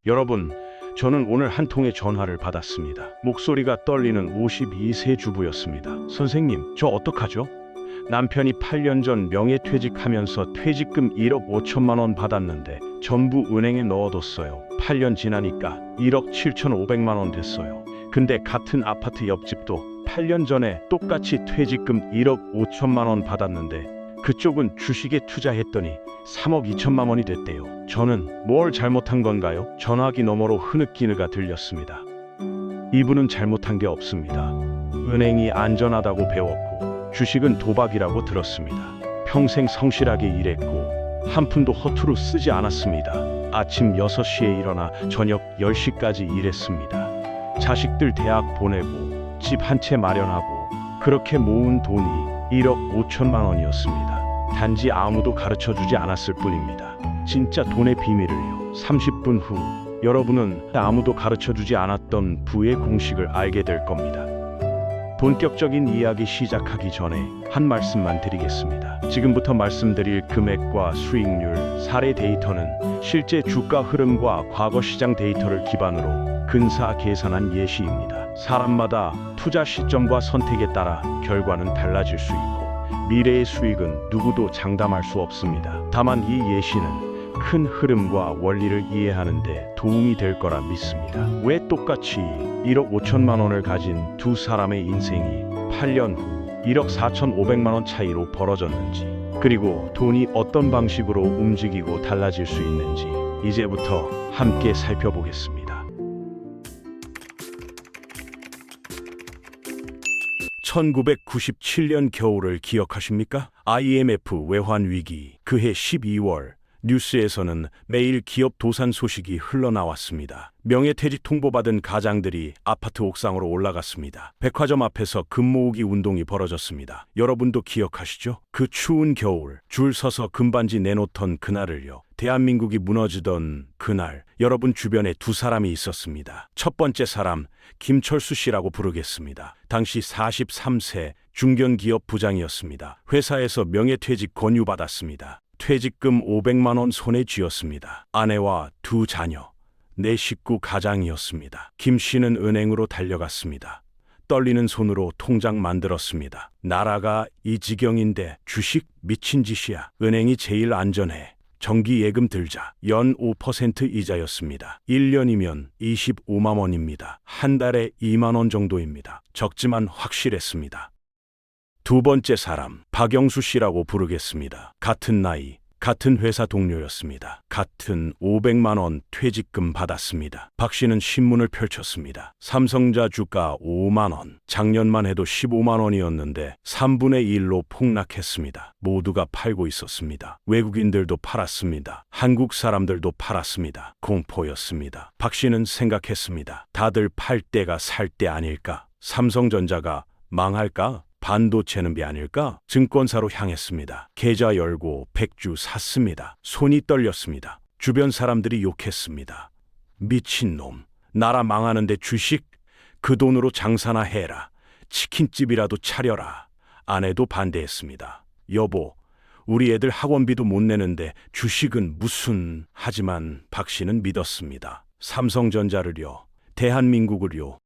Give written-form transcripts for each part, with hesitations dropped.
여러분, 저는 오늘 한 통의 전화를 받았습니다. 목소리가 떨리는 52세 주부였습니다. 선생님, 저 어떡하죠? 남편이 8년 전 명예퇴직하면서 퇴직금 1억 5천만 원 받았는데 전부 은행에 넣어뒀어요. 8년 지나니까 1억 7천5백만 원 됐어요. 근데 같은 아파트 옆집도 8년 전에 똑같이 퇴직금 1억 5천만 원 받았는데 그쪽은 주식에 투자했더니 3억 2천만 원이 됐대요. 저는 뭘 잘못한 건가요? 전화기 너머로 흐느끼느가 들렸습니다. 이분은 잘못한 게 없습니다. 은행이 안전하다고 배웠고 주식은 도박이라고 들었습니다. 평생 성실하게 일했고 한 푼도 허투루 쓰지 않았습니다. 아침 6시에 일어나 저녁 10시까지 일했습니다. 자식들 대학 보내고 집 한 채 마련하고 그렇게 모은 돈이 1억 5천만 원이었습니다. 단지 아무도 가르쳐주지 않았을 뿐입니다. 진짜 돈의 비밀을요. 30분 후 여러분은 아무도 가르쳐주지 않았던 부의 공식을 알게 될 겁니다. 본격적인 이야기 시작하기 전에 한 말씀만 드리겠습니다. 지금부터 말씀드릴 금액과 수익률, 사례 데이터는 실제 주가 흐름과 과거 시장 데이터를 기반으로 근사 계산한 예시입니다. 사람마다 투자 시점과 선택에 따라 결과는 달라질 수 있고 미래의 수익은 누구도 장담할 수 없습니다. 다만 이 예시는 큰 흐름과 원리를 이해하는 데 도움이 될 거라 믿습니다. 왜 똑같이 1억 5천만 원을 가진 두 사람의 인생이 8년 후 1억 4천5백만 원 차이로 벌어졌는지, 그리고 돈이 어떤 방식으로 움직이고 달라질 수 있는지 이제부터 함께 살펴보겠습니다. 1997년 겨울을 기억하십니까? IMF 외환 위기, 그해 12월 뉴스에서는 매일 기업 도산 소식이 흘러나왔습니다. 명예퇴직 통보받은 가장들이 아파트 옥상으로 올라갔습니다. 백화점 앞에서 금 모으기 운동이 벌어졌습니다. 여러분도 기억하시죠? 그 추운 겨울 줄 서서 금반지 내놓던 그날을요. 대한민국이 무너지던 그날, 여러분 주변에 두 사람이 있었습니다. 첫 번째 사람, 김철수 씨라고 부르겠습니다. 당시 43세 중견기업 부장이었습니다. 회사에서 명예퇴직 권유받았습니다. 퇴직금 500만 원 손에 쥐었습니다. 아내와 두 자녀, 네 식구 가장이었습니다. 김 씨는 은행으로 달려갔습니다. 떨리는 손으로 통장 만들었습니다. 나라가 이 지경인데 주식 미친 짓이야. 은행이 제일 안전해. 정기 예금 들자. 연 5% 이자였습니다. 1년이면 25만 원입니다. 한 달에 2만 원 정도입니다. 적지만 확실했습니다. 두 번째 사람, 박영수 씨라고 부르겠습니다. 같은 나이, 같은 회사 동료였습니다. 같은 500만 원 퇴직금 받았습니다. 박 씨는 신문을 펼쳤습니다. 삼성자 주가 5만 원, 작년만 해도 15만 원이었는데 3분의 1로 폭락했습니다. 모두가 팔고 있었습니다. 외국인들도 팔았습니다. 한국 사람들도 팔았습니다. 공포였습니다. 박 씨는 생각했습니다. 다들 팔 때가 살 때 아닐까? 삼성전자가 망할까? 반도체는 비 아닐까? 증권사로 향했습니다. 계좌 열고 100주 샀습니다. 손이 떨렸습니다. 주변 사람들이 욕했습니다. 미친놈, 나라 망하는데 주식? 그 돈으로 장사나 해라. 치킨집이라도 차려라. 아내도 반대했습니다. 여보, 우리 애들 학원비도 못 내는데 주식은 무슨... 하지만 박 씨는 믿었습니다. 삼성전자를요, 대한민국을요.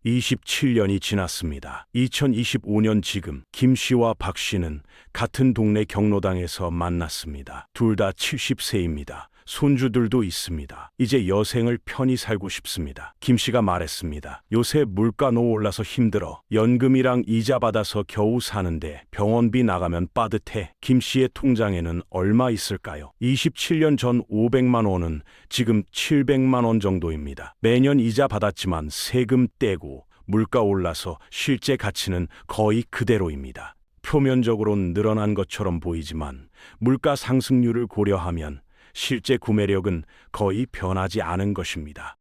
27년이 지났습니다. 2025년 지금 김 씨와 박 씨는 같은 동네 경로당에서 만났습니다. 둘 다 70세입니다. 손주들도 있습니다. 이제 여생을 편히 살고 싶습니다. 김 씨가 말했습니다. 요새 물가 너무 올라서 힘들어. 연금이랑 이자 받아서 겨우 사는데 병원비 나가면 빠듯해. 김 씨의 통장에는 얼마 있을까요? 27년 전 500만 원은 지금 700만 원 정도입니다. 매년 이자 받았지만 세금 떼고 물가 올라서 실제 가치는 거의 그대로입니다. 표면적으로는 늘어난 것처럼 보이지만 물가 상승률을 고려하면 실제 구매력은 거의 변하지 않은 것입니다.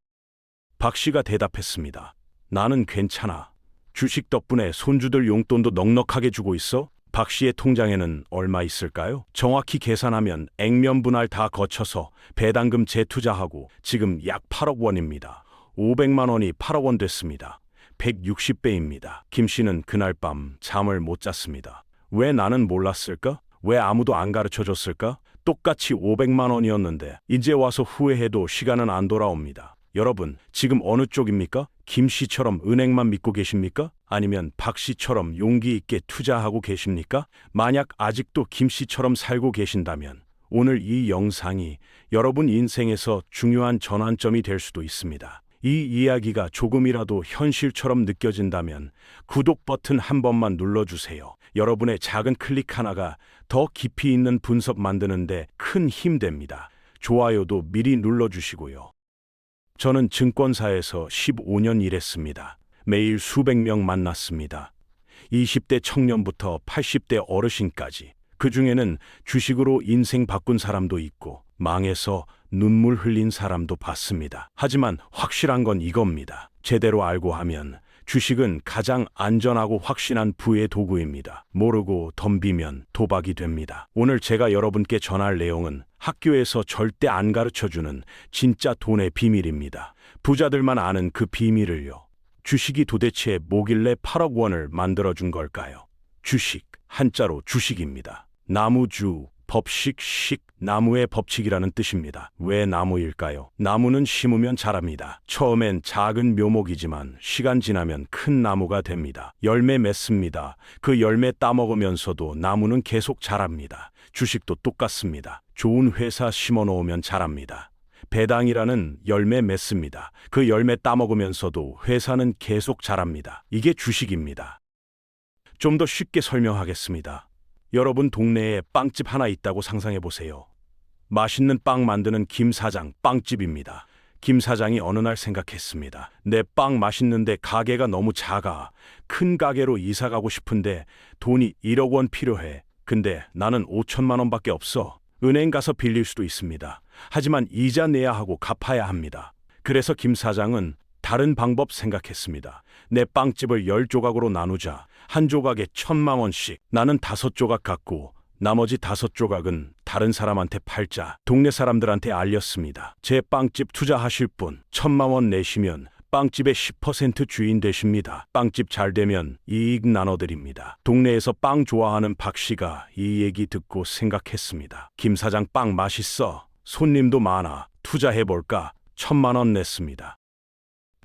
박 씨가 대답했습니다. 나는 괜찮아. 주식 덕분에 손주들 용돈도 넉넉하게 주고 있어. 박 씨의 통장에는 얼마 있을까요? 정확히 계산하면 액면 분할 다 거쳐서 배당금 재투자하고 지금 약 8억 원입니다. 500만 원이 8억 원 됐습니다. 160배입니다. 김 씨는 그날 밤 잠을 못 잤습니다. 왜 나는 몰랐을까? 왜 아무도 안 가르쳐 줬을까? 똑같이 500만 원이었는데 이제 와서 후회해도 시간은 안 돌아옵니다. 여러분, 지금 어느 쪽입니까? 김 씨처럼 은행만 믿고 계십니까? 아니면 박 씨처럼 용기 있게 투자하고 계십니까? 만약 아직도 김 씨처럼 살고 계신다면 오늘 이 영상이 여러분 인생에서 중요한 전환점이 될 수도 있습니다. 이 이야기가 조금이라도 현실처럼 느껴진다면 구독 버튼 한 번만 눌러주세요. 여러분의 작은 클릭 하나가 더 깊이 있는 분석 만드는데 큰 힘 됩니다. 좋아요도 미리 눌러주시고요. 저는 증권사에서 15년 일했습니다. 매일 수백 명 만났습니다. 20대 청년부터 80대 어르신까지. 그 중에는 주식으로 인생 바꾼 사람도 있고 망해서 눈물 흘린 사람도 봤습니다. 하지만 확실한 건 이겁니다. 제대로 알고 하면 주식은 가장 안전하고 확신한 부의 도구입니다. 모르고 덤비면 도박이 됩니다. 오늘 제가 여러분께 전할 내용은 학교에서 절대 안 가르쳐주는 진짜 돈의 비밀입니다. 부자들만 아는 그 비밀을요. 주식이 도대체 뭐길래 8억 원을 만들어준 걸까요? 주식, 한자로 주식입니다. 나무주, 법식, 식, 나무의 법칙이라는 뜻입니다. 왜 나무일까요? 나무는 심으면 자랍니다. 처음엔 작은 묘목이지만 시간 지나면 큰 나무가 됩니다. 열매 맺습니다. 그 열매 따먹으면서도 나무는 계속 자랍니다. 주식도 똑같습니다. 좋은 회사 심어 놓으면 자랍니다. 배당이라는 열매 맺습니다. 그 열매 따먹으면서도 회사는 계속 자랍니다. 이게 주식입니다. 좀 더 쉽게 설명하겠습니다. 여러분 동네에 빵집 하나 있다고 상상해 보세요. 맛있는 빵 만드는 김 사장 빵집입니다. 김 사장이 어느 날 생각했습니다. 내 빵 맛있는데 가게가 너무 작아. 큰 가게로 이사 가고 싶은데 돈이 1억 원 필요해. 근데 나는 5천만 원밖에 없어. 은행 가서 빌릴 수도 있습니다. 하지만 이자 내야 하고 갚아야 합니다. 그래서 김 사장은 다른 방법 생각했습니다. 내 빵집을 10조각으로 나누자. 한 조각에 1,000만 원씩. 나는 5조각 갖고 나머지 5조각은 다른 사람한테 팔자. 동네 사람들한테 알렸습니다. 제 빵집 투자하실 분 1,000만 원 내시면 빵집의 10% 주인 되십니다. 빵집 잘 되면 이익 나눠드립니다. 동네에서 빵 좋아하는 박 씨가 이 얘기 듣고 생각했습니다. 김 사장 빵 맛있어. 손님도 많아. 투자해볼까? 1,000만 원 냈습니다.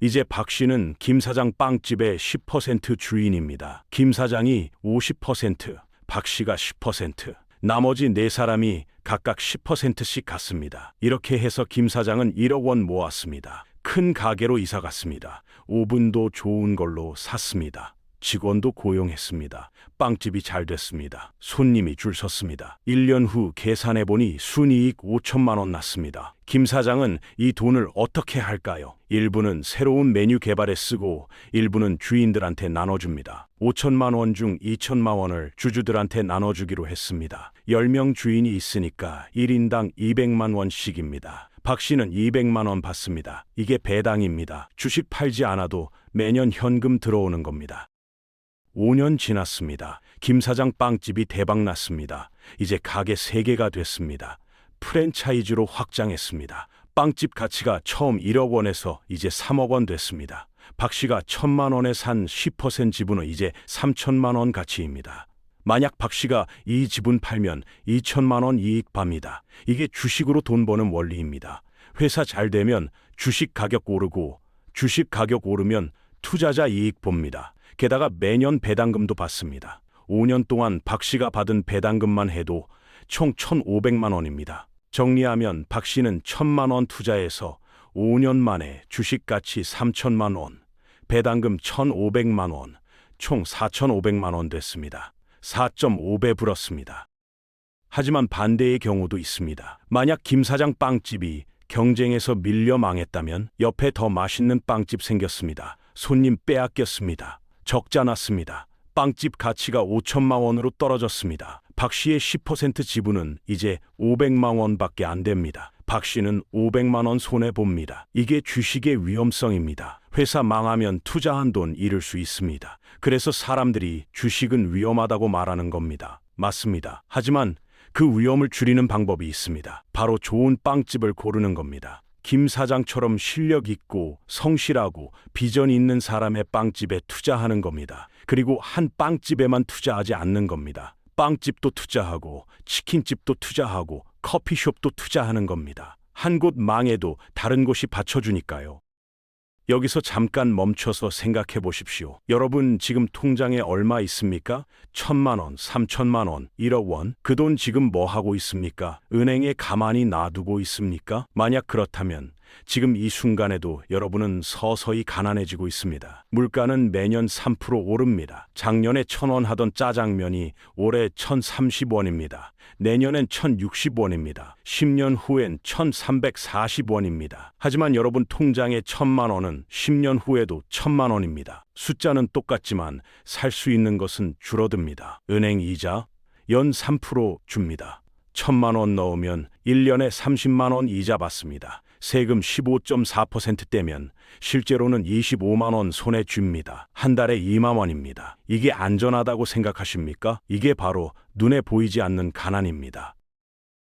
이제 박 씨는 김 사장 빵집의 10% 주인입니다. 김 사장이 50%, 박 씨가 10%, 나머지 네 사람이 각각 10%씩 갔습니다. 이렇게 해서 김 사장은 1억 원 모았습니다. 큰 가게로 이사 갔습니다. 오븐도 좋은 걸로 샀습니다. 직원도 고용했습니다. 빵집이 잘 됐습니다. 손님이 줄 섰습니다. 1년 후 계산해보니 순이익 5천만 원 났습니다. 김 사장은 이 돈을 어떻게 할까요? 일부는 새로운 메뉴 개발에 쓰고 일부는 주인들한테 나눠줍니다. 5천만 원 중 2천만 원을 주주들한테 나눠주기로 했습니다. 10명 주인이 있으니까 1인당 200만 원씩입니다. 박 씨는 200만 원 받습니다. 이게 배당입니다. 주식 팔지 않아도 매년 현금 들어오는 겁니다. 5년 지났습니다. 김 사장 빵집이 대박 났습니다. 이제 가게 3개가 됐습니다. 프랜차이즈로 확장했습니다. 빵집 가치가 처음 1억 원에서 이제 3억 원 됐습니다. 박 씨가 1,000만 원에 산 10% 지분은 이제 3천만 원 가치입니다. 만약 박 씨가 이 지분 팔면 2천만 원 이익 팝니다. 이게 주식으로 돈 버는 원리입니다. 회사 잘 되면 주식 가격 오르고 주식 가격 오르면 투자자 이익 봅니다. 게다가 매년 배당금도 받습니다. 5년 동안 박 씨가 받은 배당금만 해도 총 1,500만 원입니다. 정리하면 박 씨는 1,000만 원 투자해서 5년 만에 주식 가치 3천만 원, 배당금 1,500만 원, 총 4,500만 원 됐습니다. 4.5배 불었습니다. 하지만 반대의 경우도 있습니다. 만약 김 사장 빵집이 경쟁에서 밀려 망했다면 옆에 더 맛있는 빵집 생겼습니다. 손님 빼앗겼습니다. 적자 났습니다. 빵집 가치가 5천만 원으로 떨어졌습니다. 박 씨의 10% 지분은 이제 500만 원밖에 안 됩니다. 박 씨는 500만 원 손해봅니다. 이게 주식의 위험성입니다. 회사 망하면 투자한 돈 잃을 수 있습니다. 그래서 사람들이 주식은 위험하다고 말하는 겁니다. 맞습니다. 하지만 그 위험을 줄이는 방법이 있습니다. 바로 좋은 빵집을 고르는 겁니다. 김 사장처럼 실력 있고 성실하고 비전 있는 사람의 빵집에 투자하는 겁니다. 그리고 한 빵집에만 투자하지 않는 겁니다. 빵집도 투자하고 치킨집도 투자하고 커피숍도 투자하는 겁니다. 한 곳 망해도 다른 곳이 받쳐주니까요. 여기서 잠깐 멈춰서 생각해 보십시오. 여러분 지금 통장에 얼마 있습니까? 1,000만 원, 3천만 원, 1억 원. 그 돈 지금 뭐 하고 있습니까? 은행에 가만히 놔두고 있습니까? 만약 그렇다면 지금 이 순간에도 여러분은 서서히 가난해지고 있습니다. 물가는 매년 3% 오릅니다. 작년에 1,000원 하던 짜장면이 올해 1,030원입니다. 내년엔 1,060원입니다. 10년 후엔 1,340원입니다. 하지만 여러분 통장에 1,000만 원은 10년 후에도 1,000만 원입니다. 숫자는 똑같지만 살 수 있는 것은 줄어듭니다. 은행 이자 연 3% 줍니다. 1,000만 원 넣으면 1년에 30만 원 이자 받습니다. 세금 15.4%대면 실제로는 25만 원 손에 쥡니다. 한 달에 2만 원입니다. 이게 안전하다고 생각하십니까? 이게 바로 눈에 보이지 않는 가난입니다.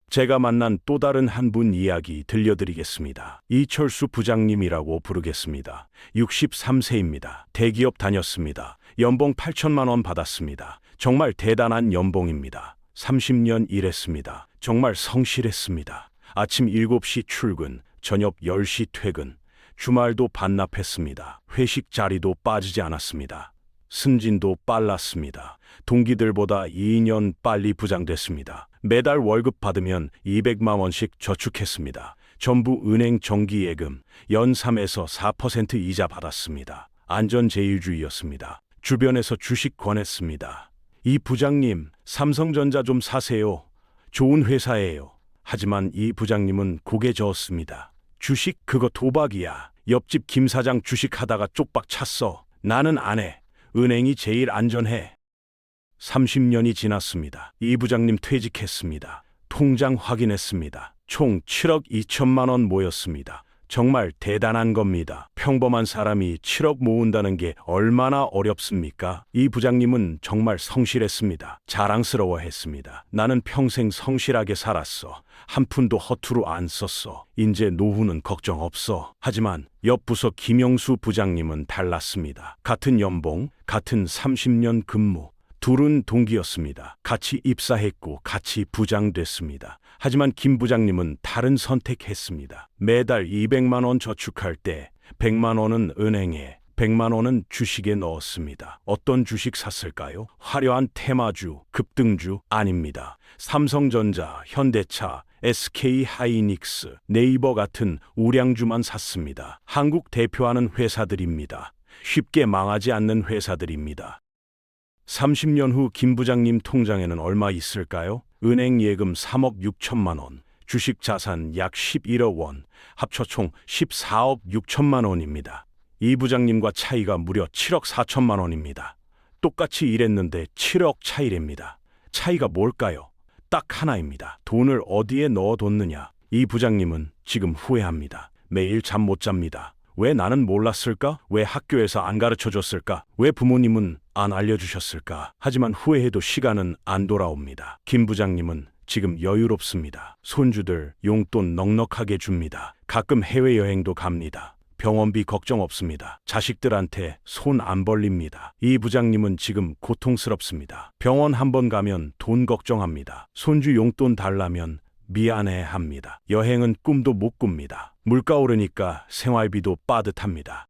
제가 만난 또 다른 한 분 이야기 들려드리겠습니다. 이철수 부장님이라고 부르겠습니다. 63세입니다. 대기업 다녔습니다. 연봉 8천만 원 받았습니다. 정말 대단한 연봉입니다. 30년 일했습니다. 정말 성실했습니다. 아침 7시 출근, 저녁 10시 퇴근, 주말도 반납했습니다. 회식 자리도 빠지지 않았습니다. 승진도 빨랐습니다. 동기들보다 2년 빨리 부장됐습니다. 매달 월급 받으면 200만 원씩 저축했습니다. 전부 은행 정기예금, 연 3에서 4% 이자 받았습니다. 안전제일주의였습니다. 주변에서 주식 권했습니다. 이 부장님, 삼성전자 좀 사세요. 좋은 회사예요. 하지만 이 부장님은 고개 저었습니다. 주식 그거 도박이야. 옆집 김 사장 주식하다가 쪽박 찼어. 나는 안 해. 은행이 제일 안전해. 30년이 지났습니다. 이 부장님 퇴직했습니다. 통장 확인했습니다. 총 7억 2천만 원 모였습니다. 정말 대단한 겁니다. 평범한 사람이 7억 모은다는 게 얼마나 어렵습니까? 이 부장님은 정말 성실했습니다. 자랑스러워했습니다. 나는 평생 성실하게 살았어. 한 푼도 허투루 안 썼어. 이제 노후는 걱정 없어. 하지만 옆 부서 김영수 부장님은 달랐습니다. 같은 연봉, 같은 30년 근무. 둘은 동기였습니다. 같이 입사했고 같이 부장됐습니다. 하지만 김 부장님은 다른 선택했습니다. 매달 200만 원 저축할 때 100만 원은 은행에, 100만 원은 주식에 넣었습니다. 어떤 주식 샀을까요? 화려한 테마주, 급등주 아닙니다. 삼성전자, 현대차, SK 하이닉스, 네이버 같은 우량주만 샀습니다. 한국 대표하는 회사들입니다. 쉽게 망하지 않는 회사들입니다. 30년 후 김 부장님 통장에는 얼마 있을까요? 은행 예금 3억 6천만 원, 주식 자산 약 11억 원, 합쳐 총 14억 6천만 원입니다. 이 부장님과 차이가 무려 7억 4천만 원입니다. 똑같이 일했는데 7억 차이랍니다. 차이가 뭘까요? 딱 하나입니다. 돈을 어디에 넣어뒀느냐. 이 부장님은 지금 후회합니다. 매일 잠 못 잡니다. 왜 나는 몰랐을까? 왜 학교에서 안 가르쳐줬을까? 왜 부모님은 안 알려주셨을까? 하지만 후회해도 시간은 안 돌아옵니다. 김 부장님은 지금 여유롭습니다. 손주들 용돈 넉넉하게 줍니다. 가끔 해외여행도 갑니다. 병원비 걱정 없습니다. 자식들한테 손 안 벌립니다. 이 부장님은 지금 고통스럽습니다. 병원 한 번 가면 돈 걱정합니다. 손주 용돈 달라면 미안해 합니다. 여행은 꿈도 못 꿉니다. 물가 오르니까 생활비도 빠듯합니다.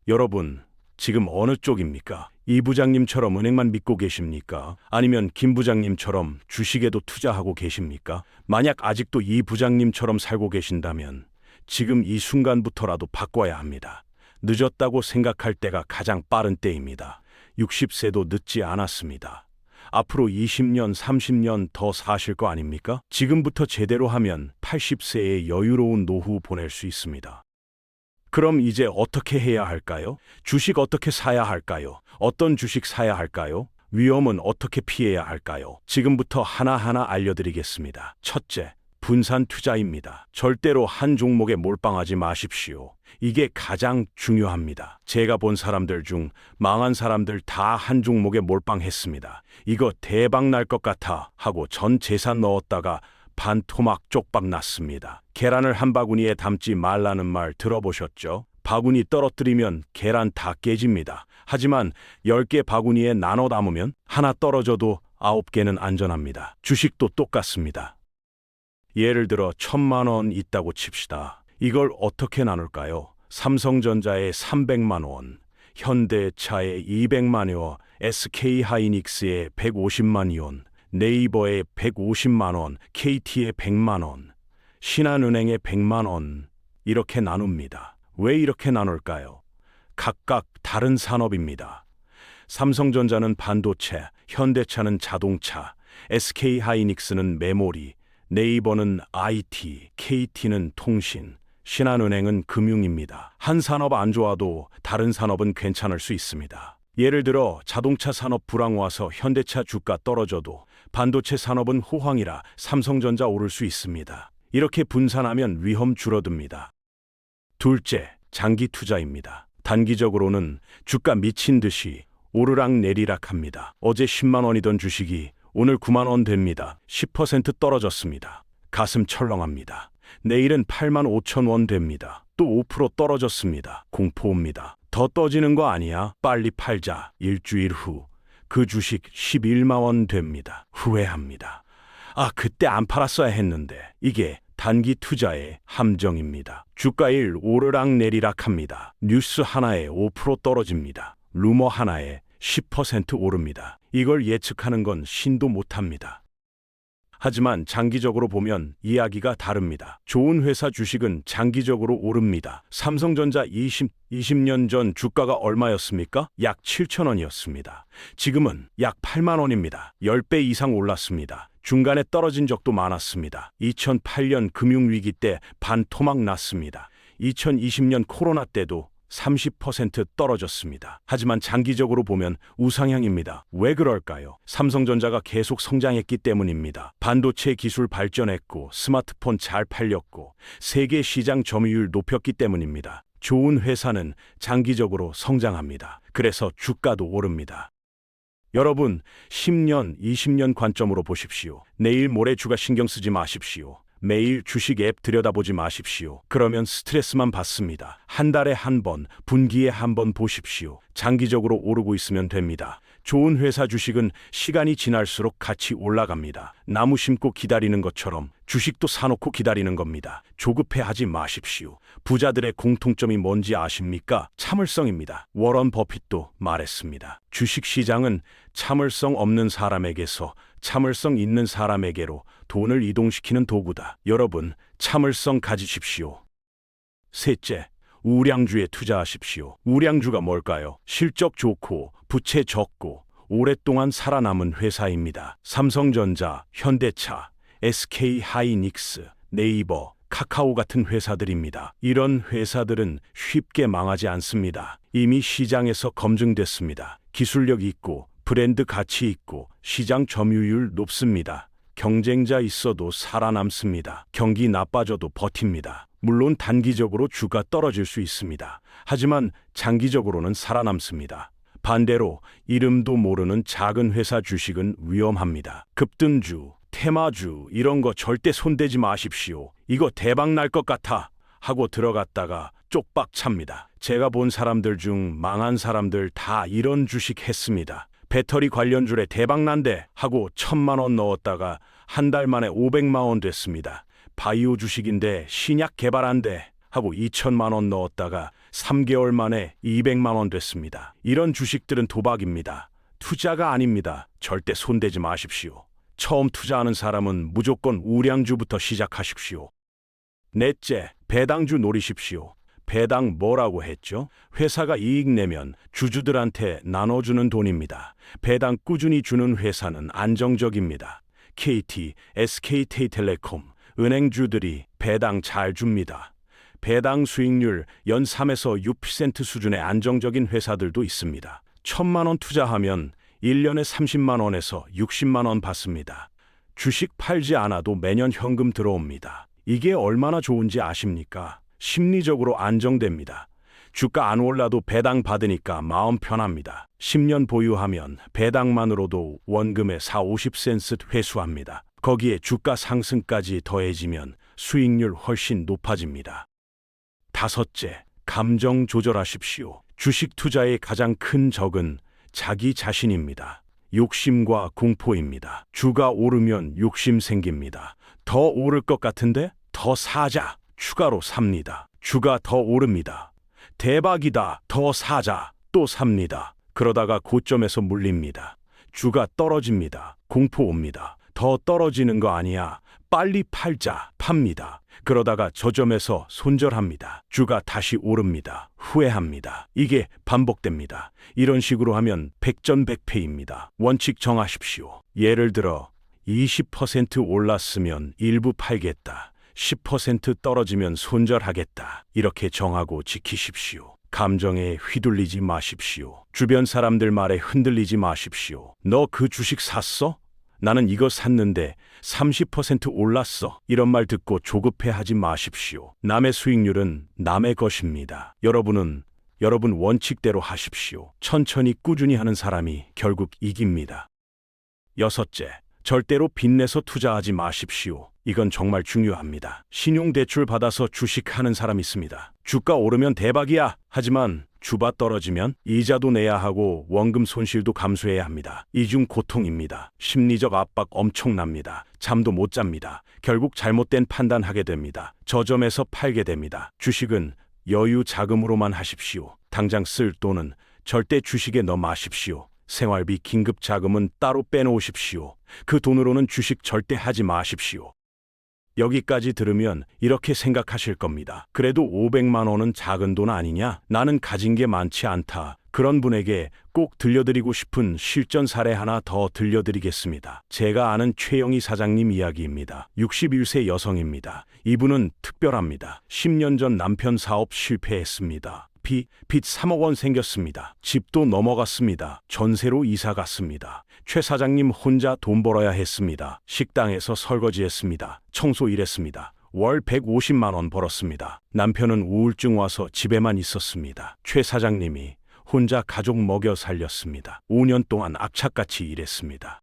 여러분, 지금 어느 쪽입니까? 이 부장님처럼 은행만 믿고 계십니까? 아니면 김 부장님처럼 주식에도 투자하고 계십니까? 만약 아직도 이 부장님처럼 살고 계신다면 지금 이 순간부터라도 바꿔야 합니다. 늦었다고 생각할 때가 가장 빠른 때입니다. 60세도 늦지 않았습니다. 앞으로 20년, 30년 더 사실 거 아닙니까? 지금부터 제대로 하면 80세의 여유로운 노후 보낼 수 있습니다. 그럼 이제 어떻게 해야 할까요? 주식 어떻게 사야 할까요? 어떤 주식 사야 할까요? 위험은 어떻게 피해야 할까요? 지금부터 하나하나 알려드리겠습니다. 첫째, 분산 투자입니다. 절대로 한 종목에 몰빵하지 마십시오. 이게 가장 중요합니다. 제가 본 사람들 중 망한 사람들 다 한 종목에 몰빵했습니다. 이거 대박 날 것 같아 하고 전 재산 넣었다가 반토막 쪽박 났습니다. 계란을 한 바구니에 담지 말라는 말 들어보셨죠? 바구니 떨어뜨리면 계란 다 깨집니다. 하지만 10개 바구니에 나눠 담으면 하나 떨어져도 9개는 안전합니다. 주식도 똑같습니다. 예를 들어 1,000만 원 있다고 칩시다. 이걸 어떻게 나눌까요? 삼성전자에 300만 원, 현대차에 200만여, SK하이닉스에 150만 원, 네이버에 150만 원, KT에 100만 원, 신한은행에 100만 원 이렇게 나눕니다. 왜 이렇게 나눌까요? 각각 다른 산업입니다. 삼성전자는 반도체, 현대차는 자동차, SK하이닉스는 메모리, 네이버는 IT, KT는 통신, 신한은행은 금융입니다. 한 산업 안 좋아도 다른 산업은 괜찮을 수 있습니다. 예를 들어 자동차 산업 불황 와서 현대차 주가 떨어져도 반도체 산업은 호황이라 삼성전자 오를 수 있습니다. 이렇게 분산하면 위험 줄어듭니다. 둘째, 장기 투자입니다. 단기적으로는 주가 미친 듯이 오르락 내리락 합니다. 어제 10만 원이던 주식이 오늘 9만 원 됩니다. 10% 떨어졌습니다. 가슴 철렁합니다. 내일은 8만 5천 원 됩니다. 또 5% 떨어졌습니다. 공포입니다. 더 떠지는 거 아니야? 빨리 팔자. 일주일 후 그 주식 11만 원 됩니다. 후회합니다. 아, 그때 안 팔았어야 했는데. 이게 단기 투자의 함정입니다. 주가일 오르락 내리락 합니다. 뉴스 하나에 5% 떨어집니다. 루머 하나에 10% 오릅니다. 이걸 예측하는 건 신도 못합니다. 하지만 장기적으로 보면 이야기가 다릅니다. 좋은 회사 주식은 장기적으로 오릅니다. 삼성전자 20년 전 주가가 얼마였습니까? 약 7천 원이었습니다. 지금은 약 8만 원입니다. 10배 이상 올랐습니다. 중간에 떨어진 적도 많았습니다. 2008년 금융위기 때 반토막 났습니다. 2020년 코로나 때도 30% 떨어졌습니다. 하지만 장기적으로 보면 우상향입니다. 왜 그럴까요? 삼성전자가 계속 성장했기 때문입니다. 반도체 기술 발전했고 스마트폰 잘 팔렸고 세계 시장 점유율 높였기 때문입니다. 좋은 회사는 장기적으로 성장합니다. 그래서 주가도 오릅니다. 여러분, 10년, 20년 관점으로 보십시오. 내일 모레 주가 신경 쓰지 마십시오. 매일 주식 앱 들여다보지 마십시오. 그러면 스트레스만 받습니다. 한 달에 한 번, 분기에 한 번 보십시오. 장기적으로 오르고 있으면 됩니다. 좋은 회사 주식은 시간이 지날수록 같이 올라갑니다. 나무 심고 기다리는 것처럼 주식도 사놓고 기다리는 겁니다. 조급해하지 마십시오. 부자들의 공통점이 뭔지 아십니까? 참을성입니다. 워런 버핏도 말했습니다. 주식시장은 참을성 없는 사람에게서 참을성 있는 사람에게로 돈을 이동시키는 도구다. 여러분, 참을성 가지십시오. 셋째, 우량주에 투자하십시오. 우량주가 뭘까요? 실적 좋고 부채 적고 오랫동안 살아남은 회사입니다. 삼성전자, 현대차, SK하이닉스, 네이버, 카카오 같은 회사들입니다. 이런 회사들은 쉽게 망하지 않습니다. 이미 시장에서 검증됐습니다. 기술력 있고 브랜드 가치 있고 시장 점유율 높습니다. 경쟁자 있어도 살아남습니다. 경기 나빠져도 버팁니다. 물론 단기적으로 주가 떨어질 수 있습니다. 하지만 장기적으로는 살아남습니다. 반대로 이름도 모르는 작은 회사 주식은 위험합니다. 급등주, 테마주 이런 거 절대 손대지 마십시오. 이거 대박 날 것 같아 하고 들어갔다가 쪽박 찹니다. 제가 본 사람들 중 망한 사람들 다 이런 주식 했습니다. 배터리 관련주에 대박 난대 하고 1,000만 원 넣었다가 한 달 만에 500만 원 됐습니다. 바이오 주식인데 신약 개발한대 하고 2천만 원 넣었다가 3개월 만에 200만 원 됐습니다. 이런 주식들은 도박입니다. 투자가 아닙니다. 절대 손대지 마십시오. 처음 투자하는 사람은 무조건 우량주부터 시작하십시오. 넷째, 배당주 노리십시오. 배당 뭐라고 했죠? 회사가 이익 내면 주주들한테 나눠주는 돈입니다. 배당 꾸준히 주는 회사는 안정적입니다. KT, SK텔레콤, 은행주들이 배당 잘 줍니다. 배당 수익률 연 3에서 6% 수준의 안정적인 회사들도 있습니다. 1,000만 원 투자하면 1년에 30만 원에서 60만 원 받습니다. 주식 팔지 않아도 매년 현금 들어옵니다. 이게 얼마나 좋은지 아십니까? 심리적으로 안정됩니다. 주가 안 올라도 배당 받으니까 마음 편합니다. 10년 보유하면 배당만으로도 원금의 40~50센트 회수합니다. 거기에 주가 상승까지 더해지면 수익률 훨씬 높아집니다. 다섯째, 감정 조절하십시오. 주식 투자의 가장 큰 적은 자기 자신입니다. 욕심과 공포입니다. 주가 오르면 욕심 생깁니다. 더 오를 것 같은데 더 사자. 추가로 삽니다. 주가 더 오릅니다. 대박이다. 더 사자. 또 삽니다. 그러다가 고점에서 물립니다. 주가 떨어집니다. 공포 옵니다. 더 떨어지는 거 아니야. 빨리 팔자. 팝니다. 그러다가 저점에서 손절합니다. 주가 다시 오릅니다. 후회합니다. 이게 반복됩니다. 이런 식으로 하면 백전백패입니다. 원칙 정하십시오. 예를 들어 20% 올랐으면 일부 팔겠다. 10% 떨어지면 손절하겠다. 이렇게 정하고 지키십시오. 감정에 휘둘리지 마십시오. 주변 사람들 말에 흔들리지 마십시오. 너 그 주식 샀어? 나는 이거 샀는데 30% 올랐어. 이런 말 듣고 조급해하지 마십시오. 남의 수익률은 남의 것입니다. 여러분 원칙대로 하십시오. 천천히 꾸준히 하는 사람이 결국 이깁니다. 여섯째, 절대로 빚내서 투자하지 마십시오. 이건 정말 중요합니다. 신용대출 받아서 주식하는 사람 있습니다. 주가 오르면 대박이야. 하지만 주가 떨어지면 이자도 내야 하고 원금 손실도 감수해야 합니다. 이중 고통입니다. 심리적 압박 엄청납니다. 잠도 못 잡니다. 결국 잘못된 판단하게 됩니다. 저점에서 팔게 됩니다. 주식은 여유 자금으로만 하십시오. 당장 쓸 돈은 절대 주식에 넣어 마십시오. 생활비 긴급 자금은 따로 빼놓으십시오. 그 돈으로는 주식 절대 하지 마십시오. 여기까지 들으면 이렇게 생각하실 겁니다. 그래도 500만 원은 작은 돈 아니냐? 나는 가진 게 많지 않다. 그런 분에게 꼭 들려드리고 싶은 실전 사례 하나 더 들려드리겠습니다. 제가 아는 최영희 사장님 이야기입니다. 61세 여성입니다. 이분은 특별합니다. 10년 전 남편 사업 실패했습니다. 빚 3억 원 생겼습니다. 집도 넘어갔습니다. 전세로 이사 갔습니다. 최 사장님 혼자 돈 벌어야 했습니다. 식당에서 설거지했습니다. 청소 일했습니다. 월 150만 원 벌었습니다. 남편은 우울증 와서 집에만 있었습니다. 최 사장님이 혼자 가족 먹여 살렸습니다. 5년 동안 악착같이 일했습니다.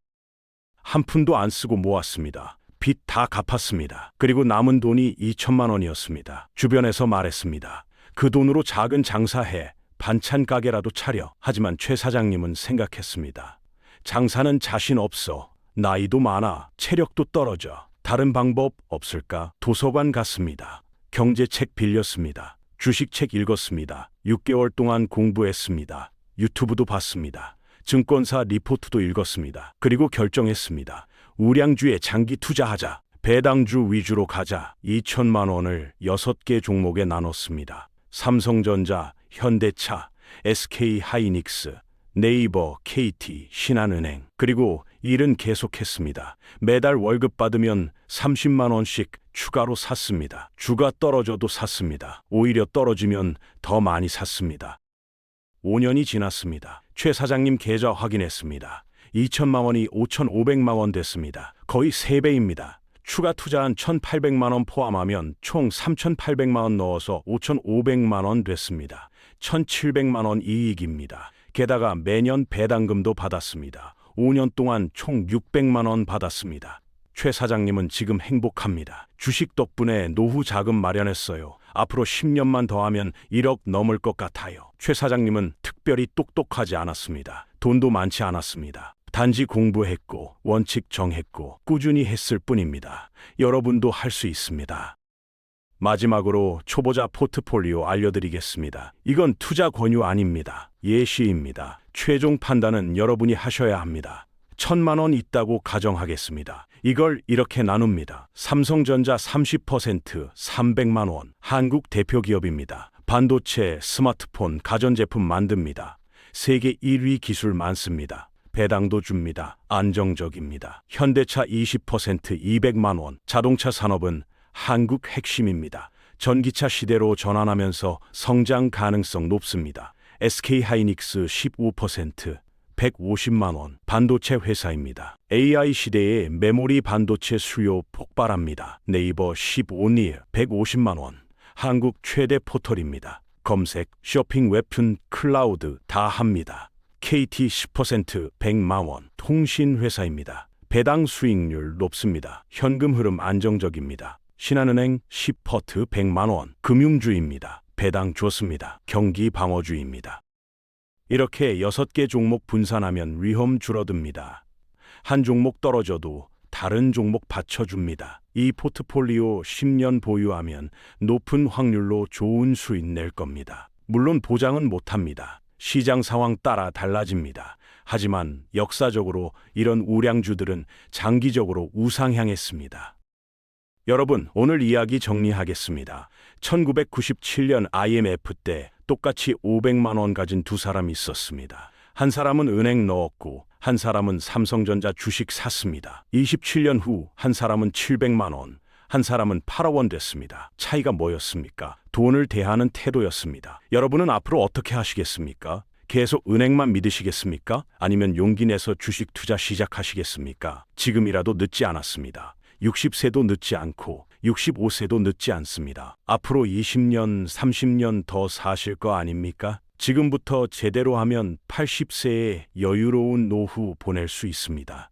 한 푼도 안 쓰고 모았습니다. 빚 다 갚았습니다. 그리고 남은 돈이 2천만 원이었습니다. 주변에서 말했습니다. 그 돈으로 작은 장사해, 반찬 가게라도 차려. 하지만 최 사장님은 생각했습니다. 장사는 자신 없어. 나이도 많아. 체력도 떨어져. 다른 방법 없을까? 도서관 갔습니다. 경제책 빌렸습니다. 주식책 읽었습니다. 6개월 동안 공부했습니다. 유튜브도 봤습니다. 증권사 리포트도 읽었습니다. 그리고 결정했습니다. 우량주에 장기 투자하자. 배당주 위주로 가자. 2천만 원을 6개 종목에 나눴습니다. 삼성전자, 현대차, SK하이닉스, 네이버, KT, 신한은행. 그리고 일은 계속했습니다. 매달 월급 받으면 30만 원씩 추가로 샀습니다. 주가 떨어져도 샀습니다. 오히려 떨어지면 더 많이 샀습니다. 5년이 지났습니다. 최 사장님 계좌 확인했습니다. 2천만 원이 5,500만 원 됐습니다. 거의 3배입니다. 추가 투자한 1,800만 원 포함하면 총 3,800만 원 넣어서 5,500만 원 됐습니다. 1,700만 원 이익입니다. 게다가 매년 배당금도 받았습니다. 5년 동안 총 600만 원 받았습니다. 최 사장님은 지금 행복합니다. 주식 덕분에 노후 자금 마련했어요. 앞으로 10년만 더 하면 1억 넘을 것 같아요. 최 사장님은 특별히 똑똑하지 않았습니다. 돈도 많지 않았습니다. 단지 공부했고 원칙 정했고 꾸준히 했을 뿐입니다. 여러분도 할 수 있습니다. 마지막으로 초보자 포트폴리오 알려드리겠습니다. 이건 투자 권유 아닙니다. 예시입니다. 최종 판단은 여러분이 하셔야 합니다. 1,000만 원 있다고 가정하겠습니다. 이걸 이렇게 나눕니다. 삼성전자 30%, 300만 원. 한국 대표 기업입니다. 반도체, 스마트폰, 가전제품 만듭니다. 세계 1위 기술 많습니다. 배당도 줍니다. 안정적입니다. 현대차 20%, 200만 원. 자동차 산업은 한국 핵심입니다. 전기차 시대로 전환하면서 성장 가능성 높습니다. SK하이닉스 15%, 150만 원. 반도체 회사입니다. AI 시대에 메모리 반도체 수요 폭발합니다. 네이버 15닐 150만 원. 한국 최대 포털입니다. 검색, 쇼핑, 웹툰, 클라우드 다 합니다. KT 10%, 100만 원. 통신 회사입니다. 배당 수익률 높습니다. 현금 흐름 안정적입니다. 신한은행 10%, 100만 원. 금융주입니다. 배당 좋습니다. 경기 방어주입니다. 이렇게 6개 종목 분산하면 위험 줄어듭니다. 한 종목 떨어져도 다른 종목 받쳐줍니다. 이 포트폴리오 10년 보유하면 높은 확률로 좋은 수익 낼 겁니다. 물론 보장은 못합니다. 시장 상황 따라 달라집니다. 하지만 역사적으로 이런 우량주들은 장기적으로 우상향했습니다. 여러분, 오늘 이야기 정리하겠습니다. 1997년 IMF 때 똑같이 500만 원 가진 두 사람이 있었습니다. 한 사람은 은행 넣었고 한 사람은 삼성전자 주식 샀습니다. 27년 후 한 사람은 700만 원, 한 사람은 8억 원 됐습니다. 차이가 뭐였습니까? 돈을 대하는 태도였습니다. 여러분은 앞으로 어떻게 하시겠습니까? 계속 은행만 믿으시겠습니까? 아니면 용기 내서 주식 투자 시작하시겠습니까? 지금이라도 늦지 않았습니다. 60세도 늦지 않고 65세도 늦지 않습니다. 앞으로 20년, 30년 더 사실 거 아닙니까? 지금부터 제대로 하면 80세에 여유로운 노후 보낼 수 있습니다.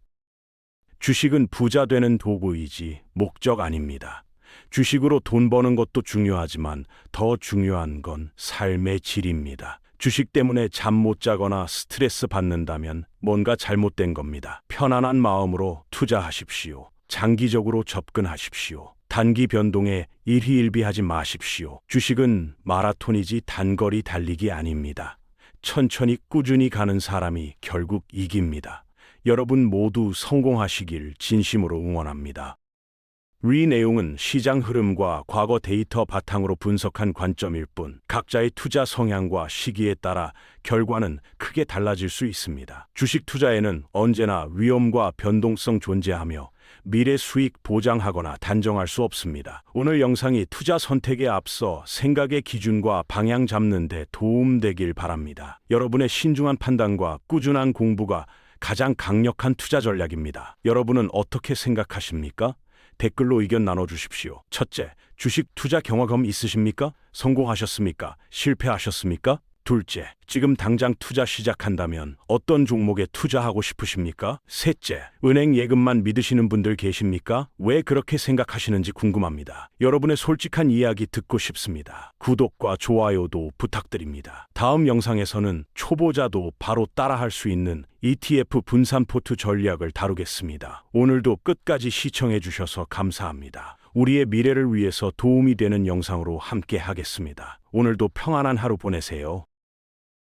주식은 부자 되는 도구이지 목적 아닙니다. 주식으로 돈 버는 것도 중요하지만 더 중요한 건 삶의 질입니다. 주식 때문에 잠 못 자거나 스트레스 받는다면 뭔가 잘못된 겁니다. 편안한 마음으로 투자하십시오. 장기적으로 접근하십시오. 단기 변동에 일희일비하지 마십시오. 주식은 마라톤이지 단거리 달리기 아닙니다. 천천히 꾸준히 가는 사람이 결국 이깁니다. 여러분 모두 성공하시길 진심으로 응원합니다. 이 내용은 시장 흐름과 과거 데이터 바탕으로 분석한 관점일 뿐 각자의 투자 성향과 시기에 따라 결과는 크게 달라질 수 있습니다. 주식 투자에는 언제나 위험과 변동성 존재하며 미래 수익 보장하거나 단정할 수 없습니다. 오늘 영상이 투자 선택에 앞서 생각의 기준과 방향 잡는 데 도움되길 바랍니다. 여러분의 신중한 판단과 꾸준한 공부가 가장 강력한 투자 전략입니다. 여러분은 어떻게 생각하십니까? 댓글로 의견 나눠주십시오. 첫째, 주식 투자 경험 있으십니까? 성공하셨습니까? 실패하셨습니까? 둘째, 지금 당장 투자 시작한다면 어떤 종목에 투자하고 싶으십니까? 셋째, 은행 예금만 믿으시는 분들 계십니까? 왜 그렇게 생각하시는지 궁금합니다. 여러분의 솔직한 이야기 듣고 싶습니다. 구독과 좋아요도 부탁드립니다. 다음 영상에서는 초보자도 바로 따라할 수 있는 ETF 분산포트 전략을 다루겠습니다. 오늘도 끝까지 시청해 주셔서 감사합니다. 우리의 미래를 위해서 도움이 되는 영상으로 함께 하겠습니다. 오늘도 평안한 하루 보내세요.